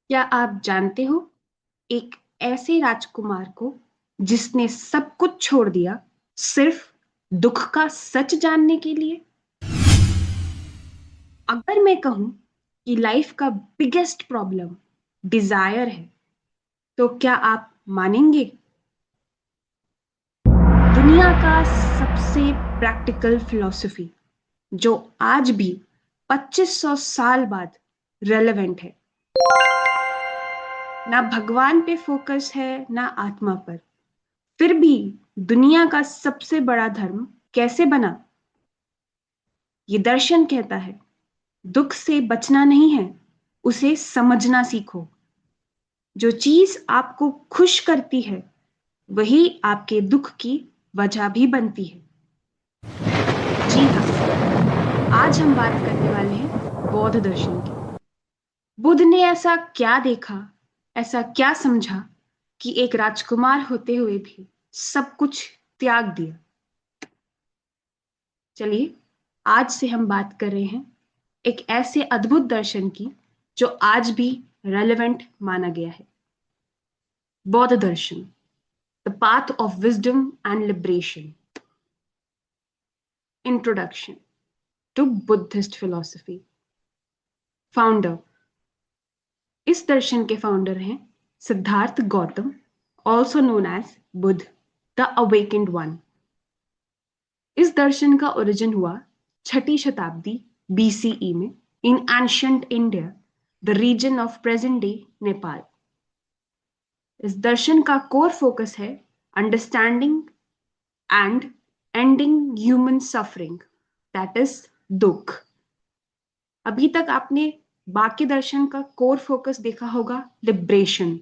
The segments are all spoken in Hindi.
क्या आप जानते हो एक ऐसे राजकुमार को जिसने सब कुछ छोड़ दिया सिर्फ दुख का सच जानने के लिए? अगर मैं कहूं कि लाइफ का बिगेस्ट प्रॉब्लम डिजायर है, तो क्या आप मानेंगे? दुनिया का सबसे प्रैक्टिकल फिलॉसफी जो आज भी 2500 साल बाद रेलेवेंट है। ना भगवान पे फोकस है ना आत्मा पर। फिर भी दुनिया का सबसे बड़ा धर्म कैसे बना? ये दर्शन कहता है दुख से बचना नहीं है, उसे समझना सीखो। जो चीज आपको खुश करती है वही आपके दुख की वजह भी बनती है। जी हाँ, आज हम बात करने वाले हैं बौद्ध दर्शन की। बुद्ध ने ऐसा क्या देखा, ऐसा क्या समझा कि एक राजकुमार होते हुए भी सब कुछ त्याग दिया? चलिए, आज से हम बात कर रहे हैं एक ऐसे अद्भुत दर्शन की जो आज भी रेलेवेंट माना गया है। बौद्ध दर्शन, the path of wisdom and liberation. Introduction to Buddhist philosophy. Founder, इस दर्शन के फाउंडर हैं Siddhartha Gautam, also known as Buddha, the awakened one. इस दर्शन का ओरिजिन हुआ छठी शताब्दी बीसीई में in ancient India, the region of present day Nepal. इस दर्शन का कोर फोकस है understanding and ending human suffering, that is दुख। अभी तक आपने बाकी दर्शन का कोर फोकस देखा होगा लिबरेशन,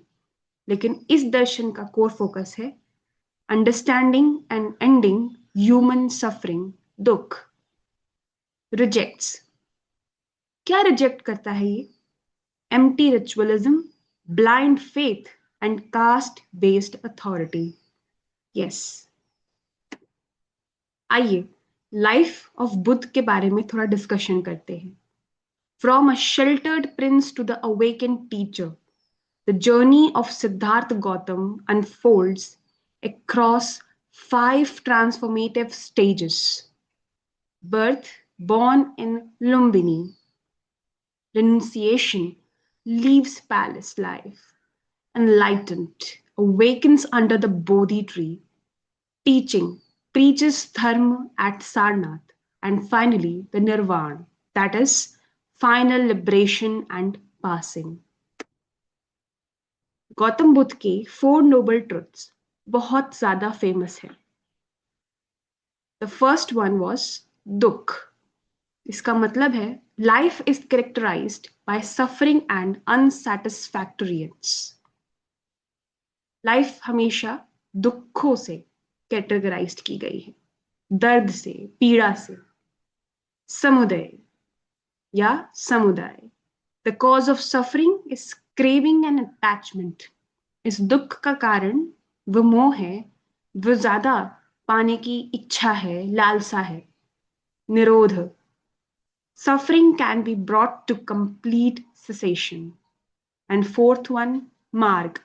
लेकिन इस दर्शन का कोर फोकस है understanding and ending human suffering, दुख। रिजेक्ट्स, क्या रिजेक्ट करता है ये? Empty ritualism, blind faith and caste based authority. Yes, आइए लाइफ ऑफ बुद्ध के बारे में थोड़ा डिस्कशन करते हैं। From a sheltered prince to the awakened teacher, the journey of Siddhartha Gautam unfolds across 5 transformative stages. Birth, born in Lumbini. Renunciation, leaves palace life. Enlightened, awakens under the Bodhi tree. Teaching, preaches dharma at Sarnath. And finally, the Nirvana, that is, final liberation and passing. Gautam Buddha के 4 noble truths बहुत ज्यादा फेमस है। द फर्स्ट वन वॉज दुख। इसका मतलब है life is characterised by suffering and unsatisfactoriness. Life हमेशा दुखों से कैटेगराइज्ड की गई है, दर्द से, पीड़ा से। समुदय या समुदाय, the cause of suffering is craving and attachment. इस दुख का कारण वो मोह है, वो ज्यादा पाने की इच्छा है, लालसा है। निरोध, suffering can be brought to complete cessation. And fourth one, marg,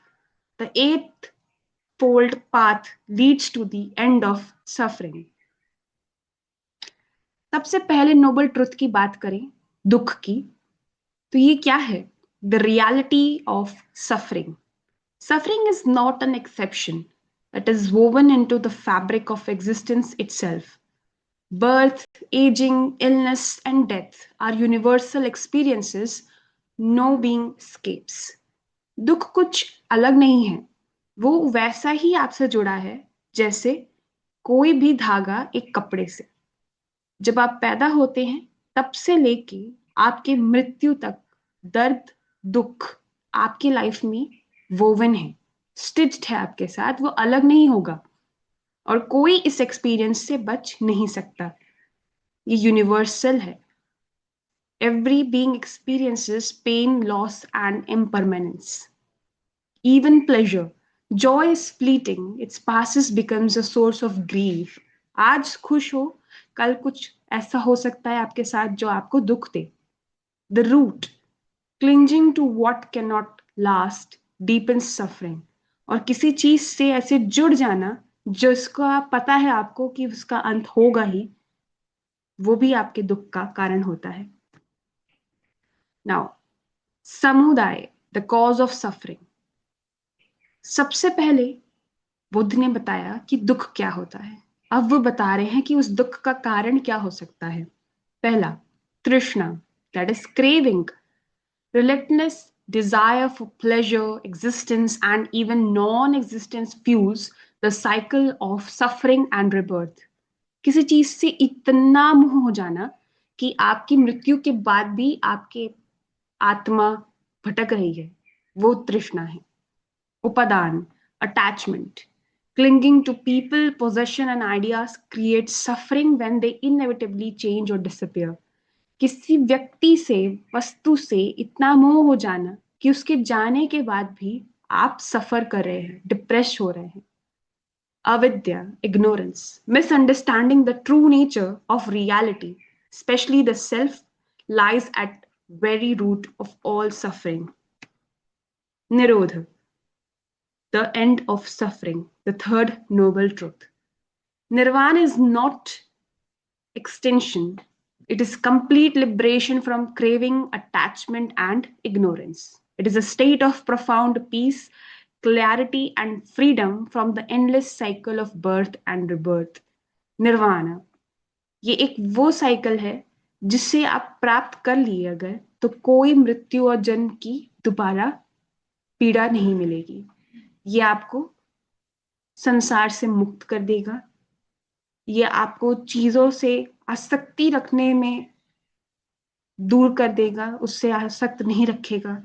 the eightfold path leads to the end of suffering. सबसे पहले नोबल ट्रुथ की बात करें, दुख की, तो ये क्या है? The reality of suffering. Suffering is not an exception, it is woven into the fabric of existence itself. Birth, aging, illness, and death are universal experiences, no being escapes. दुख कुछ अलग नहीं है, वो वैसा ही आपसे जुड़ा है जैसे कोई भी धागा एक कपड़े से। जब आप पैदा होते हैं तब से लेके आपके मृत्यु तक दर्द, दुख आपकी लाइफ में वोवन है, स्टिच्ड है आपके साथ, वो अलग नहीं होगा और कोई इस एक्सपीरियंस से बच नहीं सकता। ये यूनिवर्सल है। Every being experiences pain, loss, and impermanence. Even pleasure. Joy is fleeting. Its passes becomes a source of grief. आज खुश हो, कल कुछ ऐसा हो सकता है आपके साथ जो आपको दुख दे। The root. Clinging to what cannot last deepens suffering. और किसी चीज से ऐसे जुड़ जाना जिसका पता है आपको कि उसका अंत होगा ही, वो भी आपके दुख का कारण होता है. नाउ, समुदाय, द कॉज ऑफ सफरिंग. सबसे पहले बुद्ध ने बताया कि दुख क्या होता है. अब वो बता रहे हैं कि उस दुख का कारण क्या हो सकता है. पहला, तृष्णा, that is craving, relentless desire for pleasure, existence, and even non existence fuels the cycle of suffering and rebirth. किसी चीज से इतना मोह हो जाना कि आपकी मृत्यु के बाद भी आपके आत्मा भटक रही है, वो तृष्णा है. उपादान, attachment, clinging to people, possession, and ideas creates suffering when they inevitably change or disappear. किसी व्यक्ति से, वस्तु से इतना मोह हो जाना कि उसके जाने के बाद भी आप सफर कर रहे हैं, डिप्रेस हो रहे हैं. Avidya, ignorance, misunderstanding the true nature of reality, especially the self, lies at very root of all suffering. Nirodha, the end of suffering, the third noble truth. Nirvana is not extension, it is complete liberation from craving, attachment, and ignorance. It is a state of profound peace, clarity, and freedom from the endless cycle of birth and rebirth. Nirvana, ये एक वो साइकिल है जिससे आप प्राप्त कर लिए अगर, तो कोई मृत्यु और जन्म की दोबारा पीड़ा नहीं मिलेगी. ये आपको संसार से मुक्त कर देगा. ये आपको चीजों से आसक्ति रखने में दूर कर देगा, उससे आसक्त नहीं रखेगा.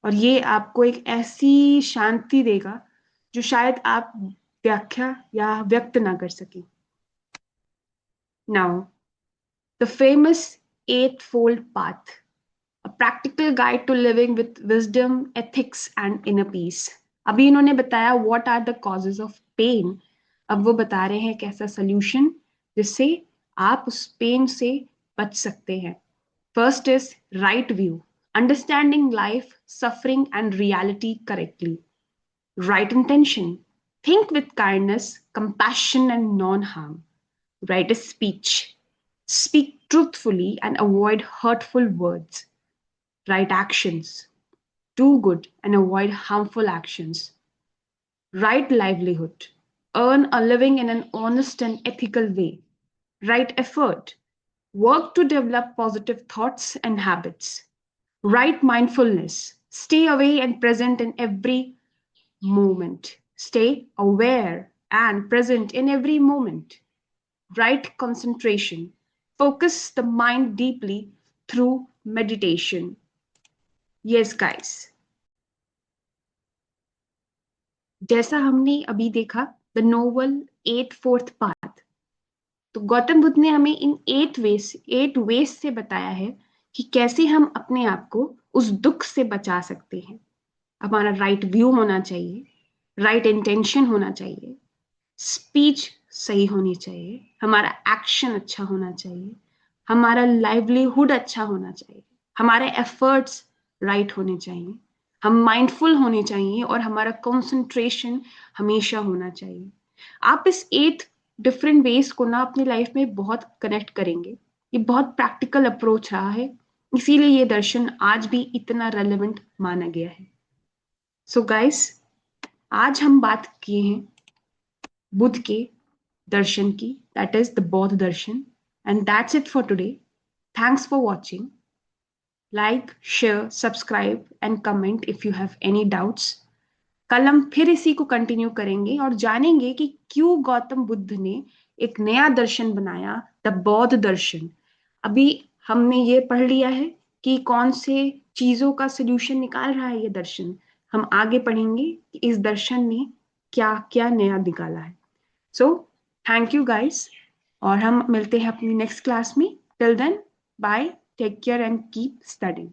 और ये आपको एक ऐसी शांति देगा जो शायद आप व्याख्या या व्यक्त ना कर सकें. Now, the famous eightfold path, a practical guide to living with wisdom, ethics, and inner peace. अभी इन्होंने बताया what are the causes of pain. अब वो बता रहे हैं कैसा solution जिससे आप उस पेन से बच सकते हैं. First is right view, understanding life, suffering, and reality correctly. Right intention, think with kindness, compassion, and non-harm. Right is speech, speak truthfully and avoid hurtful words. Right actions, do good and avoid harmful actions. Right livelihood, earn a living in an honest and ethical way. Right effort, work to develop positive thoughts and habits. Right mindfulness, stay away and present in every moment. Stay aware and present in every moment. Right concentration, focus the mind deeply through meditation. Yes, guys. जैसा हमने अभी देखा the noble eightfold path, तो गौतम बुद्ध ने हमें इन एट वेज से बताया है कि कैसे हम अपने आप को उस दुख से बचा सकते हैं. हमारा राइट व्यू होना चाहिए, राइट इंटेंशन होना चाहिए, स्पीच सही होनी चाहिए, हमारा एक्शन अच्छा होना चाहिए, हमारा लाइवलीहुड अच्छा होना चाहिए, हमारे एफर्ट्स राइट होने चाहिए, हम माइंडफुल होने चाहिए और हमारा कंसंट्रेशन हमेशा होना चाहिए. आप इस 8 डिफरेंट वेज को ना अपनी लाइफ में बहुत कनेक्ट करेंगे. ये बहुत प्रैक्टिकल अप्रोच रहा है, इसीलिए ये दर्शन आज भी इतना रेलेवेंट माना गया है. सो गाइस, आज हम बात किए हैं बुद्ध के दर्शन की, दैट इज द बौद्ध दर्शन. And that's it for today. Thanks for watching. Like, share, subscribe and comment if you have any doubts. कल हम फिर इसी को कंटिन्यू करेंगे और जानेंगे कि क्यों गौतम बुद्ध ने एक नया दर्शन बनाया, द बौद्ध दर्शन. अभी हमने ये पढ़ लिया है कि कौन से चीजों का सोल्यूशन निकाल रहा है ये दर्शन. हम आगे पढ़ेंगे कि इस दर्शन ने क्या क्या नया निकाला है. सो थैंक यू गाइस, और हम मिलते हैं अपनी नेक्स्ट क्लास में. Till then, bye, take care and keep studying.